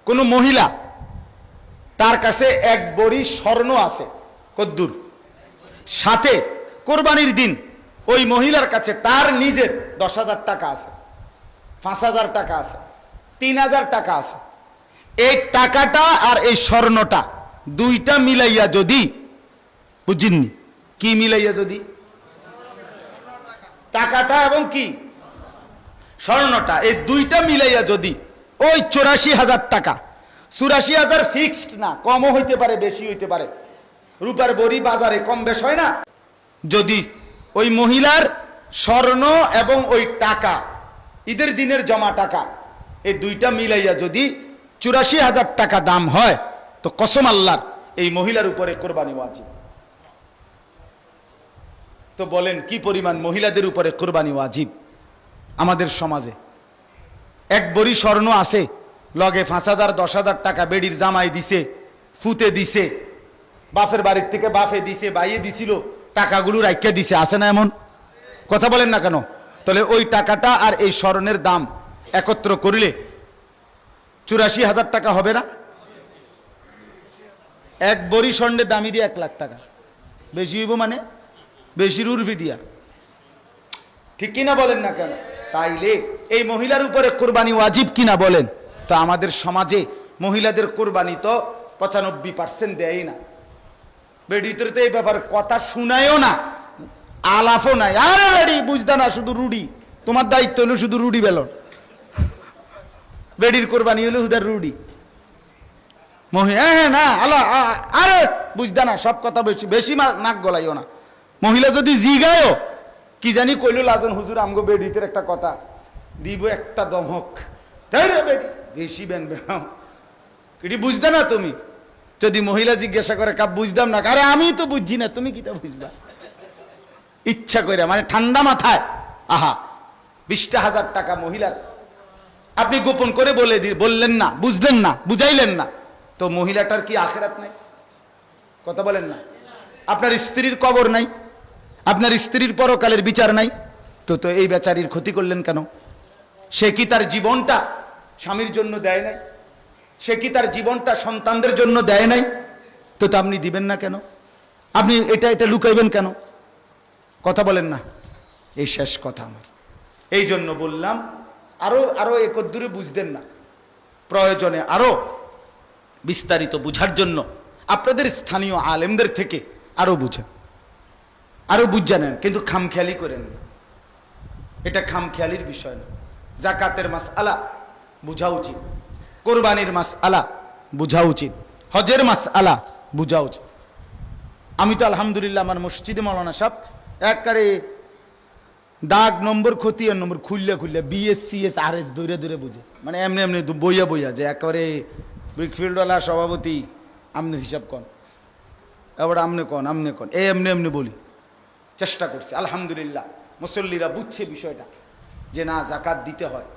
কোন মহিলা তার কাছে এক বড়ি স্বর্ণ আছে, কদ্দুর, সাথে কোরবানির দিন ওই মহিলার কাছে তার নিজের 10,000 টাকা আছে, 5,000 টাকা আছে, 3,000 টাকা আছে। এই টাকাটা আর এই স্বর্ণটা দুইটা মিলাইয়া যদি, বুঝিনি কি মিলাইয়া, যদি টাকাটা এবং কি স্বর্ণটা এই দুইটা মিলাইয়া যদি ওই 84,000 টাকা, 84,000 ফিক্সড না, কমও হইতে পারে বেশি হইতে পারে, রূপার বড়ি বাজারে কম বেশ হয় না, যদি ওই মহিলার স্বর্ণ এবং ওই টাকা ঈদের দিনের জমা টাকা এই দুইটা মিলাইয়া যদি 84,000 টাকা দাম হয়, তো কসম আল্লাহর এই মহিলার উপরে কোরবানি ওয়াজিব। তো বলেন কি পরিমাণ মহিলাদের উপরে কোরবানি ওয়াজিব আমাদের সমাজে? এক বড়ি স্বর্ণ আছে, লগে 5,000 10,000 টাকা বেডির জামাই দিছে, ফুতে দিছে, বাপের বাড়ির থেকে বাপে দিছে, বাইয়ে দিছিল, টাকাগুলো রাইখা দিছে, আছে না এমন? কথা বলেন না কেন? তাহলে ওই টাকাটা আর এই স্বর্ণের দাম একত্র করলে 84,000 টাকা হবে না? এক বড়ি স্বর্ণের দামি দিয়ে 1 লাখ টাকা বেশি হইব, মানে বেশির উর্ফি দিয়া, ঠিক কিনা বলেন না কেন? তাইলে এই মহিলার উপরে কোরবানি ওয়াজিব কিনা বলেন? তো আমাদের সমাজে মহিলাদের কোরবানি তো 95% দেয় না। বেডিতে তো এই ব্যাপারে কথা শুনায়ও না, আলাপও নাই। আরে বেডি বুঝদা না, শুধু রুডি, তোমার দায়িত্ব হলো শুধু রুডি বেলন। বেডির কোরবানি হলো হুদার রুডি, হ্যাঁ না আলা, আরে বুঝদা না, সব কথা বেশি বেশি নাক গলাইও না। মহিলা যদি জিগায়ও কি জানি কইল লাজন হুজুর আমগো বেডিতে একটা কথা দিব, একটা দমক, তাই রে বেডি বেশি বেন বেনাও, এটি বুঝদা না তুমি? যদি মহিলা জিজ্ঞাসা করে কাপ বুঝদাম না, আরে আমি তো বুঝছি না, তুমি কি তা বুঝবা? ইচ্ছা করে মানে ঠান্ডা মাথায়, আহা 20,000 টাকা মহিলার আপনি গোপন করে বললেন না, বুঝলেন না, বুঝাইলেন না, তো মহিলাটার কি আখিরাত নাই? কথা বলেন না? আপনার স্ত্রীর কবর নাই, আপনার স্ত্রীর পরকালের বিচার নাই, তো তো এই বেচারির ক্ষতি করলেন কেন? সে কি তার জীবনটা স্বামীর জন্য দেয় নাই? সে কি তার জীবনটা সন্তানদের জন্য দেয় নাই? তো তো আপনি দিবেন না কেন? আপনি এটা লুকাইবেন কেন? কথা বলেন না? এই শেষ কথা আমার। এই জন্য বললাম আরো একদূরে বুঝতেন না, প্রয়োজনে আরো বিস্তারিত বুঝার জন্য আপনাদের স্থানীয় আলেমদের থেকে আরো বুঝেন, আরো বুঝা নেন, কিন্তু খামখেয়ালি করেন না। এটা খামখেয়ালির বিষয় না। জাকাতের মাসআলা বুঝা উচিত, কোরবানির মাসআলা বুঝা উচিত, হজের মাসআলা বুঝা উচিত। আমি তো আলহামদুলিল্লাহ আমার মসজিদে মাওলানা সাহেব একবারে দাগ নম্বর খতিয়ান নম্বর খুললে BS-CS RS দৌড়ে বুঝে, মানে এমনি বইয়া যে একেবারে ব্রিকফিল্ডওয়ালা সভাপতি আমনে হিসাব কন, এবার আমনে কন এমনি বলি। চেষ্টা করছে আলহামদুলিল্লাহ, মুসল্লিরা বুঝছে বিষয়টা যে না জাকাত দিতে হয়।